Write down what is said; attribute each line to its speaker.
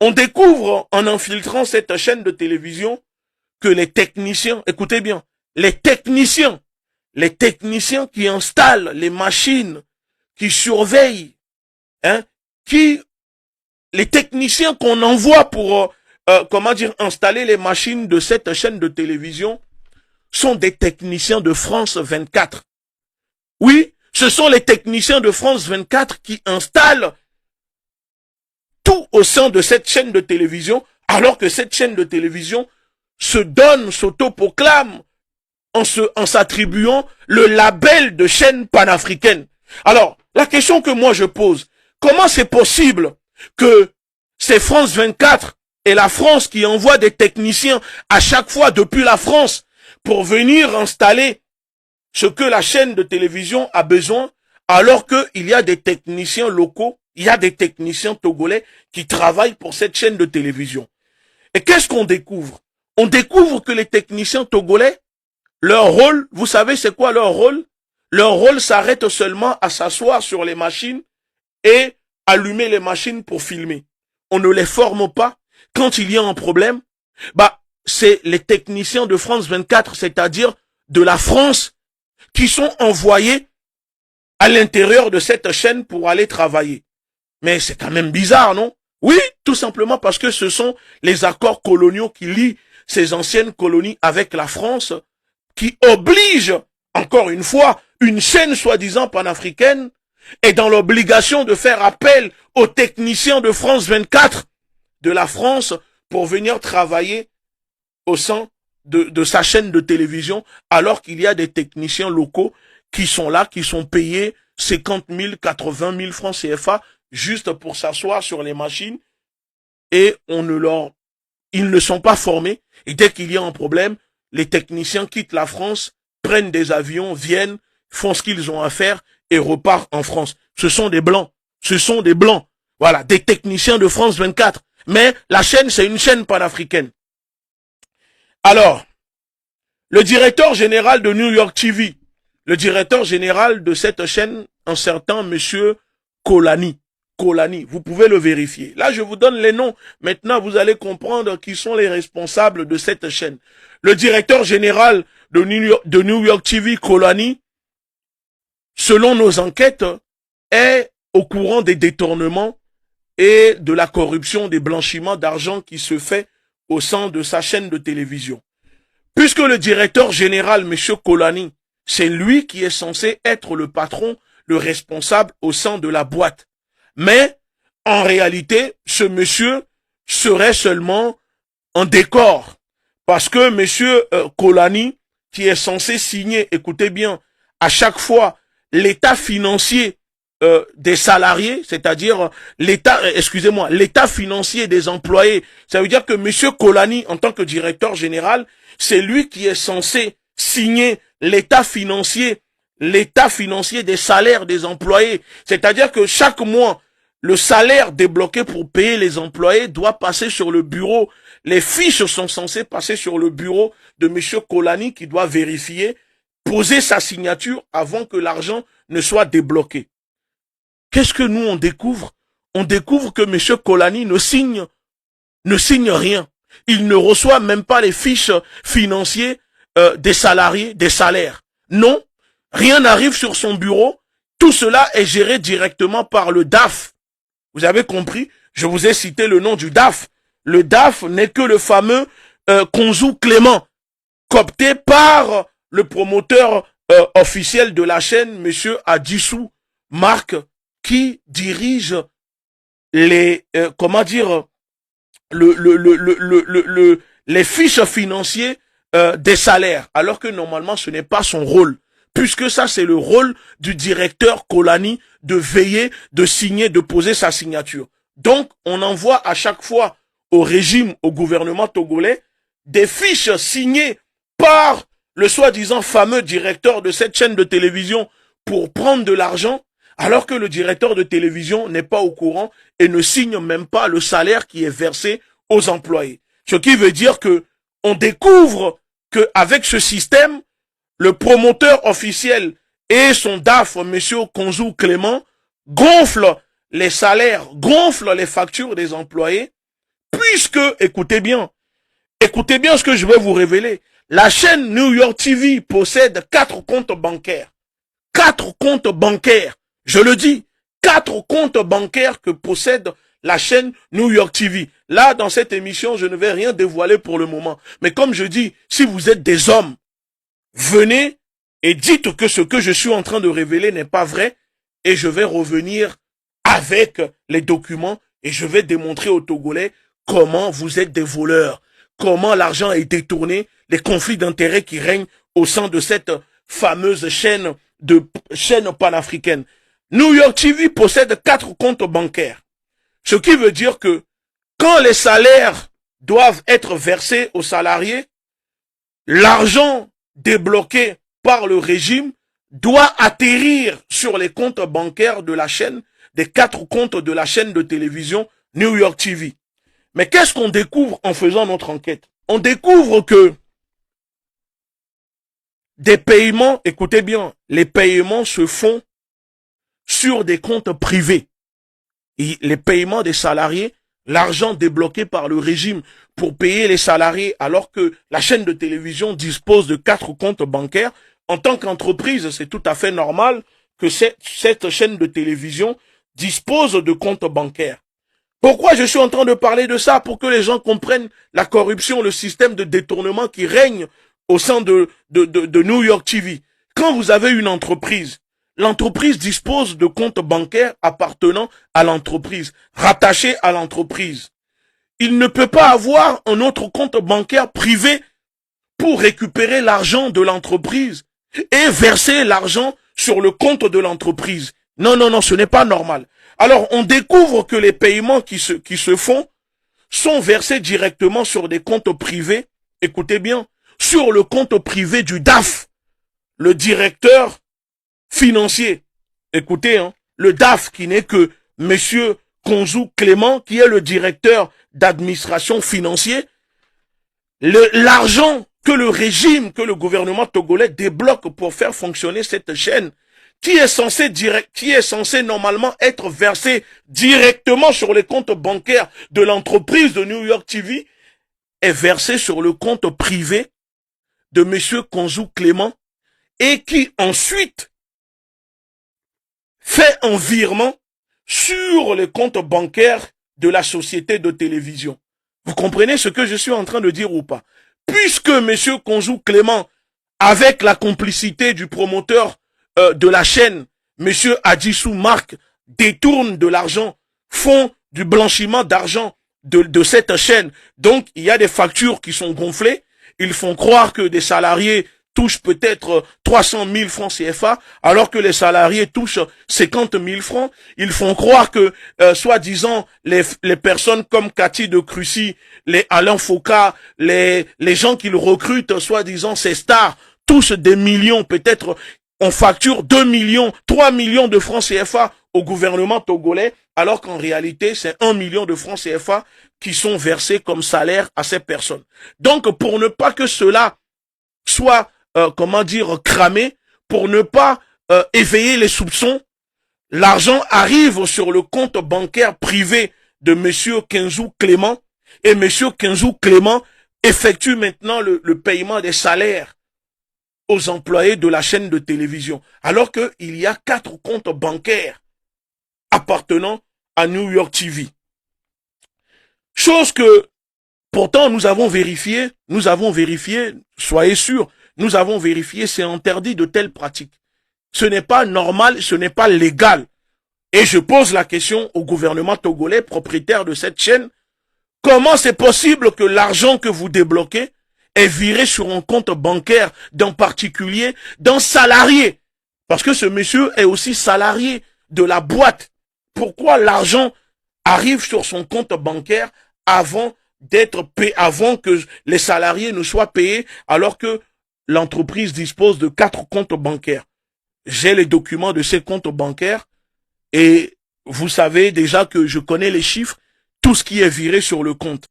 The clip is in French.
Speaker 1: On découvre en infiltrant cette chaîne de télévision que les techniciens, écoutez bien, les techniciens qui installent les machines, qui surveillent, hein, les techniciens qu'on envoie pour, installer les machines de cette chaîne de télévision sont des techniciens de France 24. Oui, ce sont les techniciens de France 24 qui installent tout au sein de cette chaîne de télévision, alors que cette chaîne de télévision s'autoproclame en s'attribuant le label de chaîne panafricaine. Alors, la question que moi je pose, comment c'est possible que c'est France 24 et la France qui envoie des techniciens à chaque fois depuis la France pour venir installer ce que la chaîne de télévision a besoin, alors qu'il y a des techniciens locaux, il y a des techniciens togolais qui travaillent pour cette chaîne de télévision. Et qu'est-ce qu'on découvre? On découvre que les techniciens togolais, leur rôle, vous savez c'est quoi leur rôle? Leur rôle s'arrête seulement à s'asseoir sur les machines et allumer les machines pour filmer. On ne les forme pas. Quand il y a un problème, c'est les techniciens de France 24, c'est-à-dire de la France, qui sont envoyés à l'intérieur de cette chaîne pour aller travailler. Mais c'est quand même bizarre, non? Oui, tout simplement parce que ce sont les accords coloniaux qui lient ces anciennes colonies avec la France, qui obligent, encore une fois, une chaîne soi-disant panafricaine est dans l'obligation de faire appel aux techniciens de France 24 de la France pour venir travailler au sein de sa chaîne de télévision, alors qu'il y a des techniciens locaux qui sont là, qui sont payés 50 000, 80 000 francs CFA juste pour s'asseoir sur les machines, et ils ne sont pas formés, et dès qu'il y a un problème, les techniciens quittent la France, prennent des avions, viennent, font ce qu'ils ont à faire et repartent en France. Ce sont des blancs. Voilà, des techniciens de France 24. Mais la chaîne, c'est une chaîne panafricaine. Alors, le directeur général de New York TV, le directeur général de cette chaîne, un certain monsieur Kolani, vous pouvez le vérifier. Là, je vous donne les noms. Maintenant, vous allez comprendre qui sont les responsables de cette chaîne. Le directeur général de New York TV, Kolani, selon nos enquêtes, est au courant des détournements et de la corruption, des blanchiments d'argent qui se fait au sein de sa chaîne de télévision. Puisque le directeur général, M. Kolani, c'est lui qui est censé être le patron, le responsable au sein de la boîte. Mais, en réalité, ce monsieur serait seulement un décor. Parce que M. Kolani, qui est censé signer, écoutez bien, à chaque fois, l'état financier des salariés, c'est-à-dire l'état financier des employés. Ça veut dire que M. Kolani, en tant que directeur général, c'est lui qui est censé signer l'état financier des salaires des employés. C'est-à-dire que chaque mois, le salaire débloqué pour payer les employés doit passer sur le bureau. Les fiches sont censées passer sur le bureau de M. Kolani qui doit vérifier, poser sa signature avant que l'argent ne soit débloqué. Qu'est-ce que nous on découvre? On découvre que M. Kolani ne signe rien. Il ne reçoit même pas les fiches financières des salariés, des salaires. Non, rien n'arrive sur son bureau. Tout cela est géré directement par le DAF. Vous avez compris? Je vous ai cité le nom du DAF. Le DAF n'est que le fameux Konzu Clément, coopté par le promoteur officiel de la chaîne, M. Adissou Marc, qui dirige les les fiches financières des salaires, alors que normalement ce n'est pas son rôle, puisque ça c'est le rôle du directeur Kolani de veiller, de signer, de poser sa signature. Donc on envoie à chaque fois au régime, au gouvernement togolais, des fiches signées par le soi-disant fameux directeur de cette chaîne de télévision pour prendre de l'argent, alors que le directeur de télévision n'est pas au courant et ne signe même pas le salaire qui est versé aux employés. Ce qui veut dire que on découvre que avec ce système, le promoteur officiel et son DAF, M. Konzu Clément, gonflent les salaires, gonflent les factures des employés puisque, écoutez bien ce que je vais vous révéler. La chaîne New York TV possède 4 comptes bancaires. 4 comptes bancaires. Je le dis, 4 comptes bancaires que possède la chaîne New York TV. Là, dans cette émission, je ne vais rien dévoiler pour le moment. Mais comme je dis, si vous êtes des hommes, venez et dites que ce que je suis en train de révéler n'est pas vrai et je vais revenir avec les documents et je vais démontrer aux Togolais comment vous êtes des voleurs, comment l'argent a été tourné, les conflits d'intérêts qui règnent au sein de cette fameuse chaîne panafricaine. New York TV possède 4 comptes bancaires. Ce qui veut dire que quand les salaires doivent être versés aux salariés, l'argent débloqué par le régime doit atterrir sur les comptes bancaires de la chaîne, des 4 comptes de la chaîne de télévision New York TV. Mais qu'est-ce qu'on découvre en faisant notre enquête? On découvre que des paiements, écoutez bien, les paiements se font sur des comptes privés. Et les paiements des salariés, l'argent débloqué par le régime pour payer les salariés alors que la chaîne de télévision dispose de 4 comptes bancaires, en tant qu'entreprise, c'est tout à fait normal que cette chaîne de télévision dispose de comptes bancaires. Pourquoi je suis en train de parler de ça? Pour que les gens comprennent la corruption, le système de détournement qui règne au sein de New York TV. Quand vous avez une entreprise, l'entreprise dispose de comptes bancaires appartenant à l'entreprise, rattachés à l'entreprise. Il ne peut pas avoir un autre compte bancaire privé pour récupérer l'argent de l'entreprise et verser l'argent sur le compte de l'entreprise. Non, non, non, ce n'est pas normal. Alors, on découvre que les paiements qui se font sont versés directement sur des comptes privés. Écoutez bien, sur le compte privé du DAF, le directeur financier. Écoutez, hein, le DAF qui n'est que Monsieur Konzou Clément, qui est le directeur d'administration financier. L'argent que le régime, que le gouvernement togolais débloque pour faire fonctionner cette chaîne, qui est censé normalement être versé directement sur les comptes bancaires de l'entreprise de New York TV, est versé sur le compte privé de Monsieur Konzou Clément et qui ensuite fait un virement sur les comptes bancaires de la société de télévision. Vous comprenez ce que je suis en train de dire ou pas? Puisque Monsieur Konzou Clément, avec la complicité du promoteur de la chaîne, Monsieur Adjissou Marc, détourne de l'argent, font du blanchiment d'argent de cette chaîne. Donc, il y a des factures qui sont gonflées. Ils font croire que des salariés touchent peut-être 300 000 francs CFA, alors que les salariés touchent 50 000 francs. Ils font croire que, soi-disant, les personnes comme Cathy de Crucy, les Alain Foucault, les gens qu'ils recrutent, soi-disant ces stars, touchent des millions, peut-être on facture 2 millions, 3 millions de francs CFA au gouvernement togolais, alors qu'en réalité, c'est 1 million de francs CFA qui sont versés comme salaire à ces personnes. Donc, pour ne pas que cela soit, cramé, pour ne pas éveiller les soupçons, l'argent arrive sur le compte bancaire privé de Monsieur Konzou Clément, et Monsieur Konzou Clément effectue maintenant le paiement des salaires aux employés de la chaîne de télévision, alors qu'il y a 4 comptes bancaires appartenant à New York TV. Chose que, pourtant, nous avons vérifié, soyez sûrs, nous avons vérifié, c'est interdit de telles pratiques. Ce n'est pas normal, ce n'est pas légal. Et je pose la question au gouvernement togolais, propriétaire de cette chaîne, comment c'est possible que l'argent que vous débloquez est viré sur un compte bancaire d'un particulier, d'un salarié? Parce que ce monsieur est aussi salarié de la boîte. Pourquoi l'argent arrive sur son compte bancaire avant que les salariés ne soient payés, alors que l'entreprise dispose de 4 comptes bancaires? J'ai les documents de ces comptes bancaires et vous savez déjà que je connais les chiffres, tout ce qui est viré sur le compte.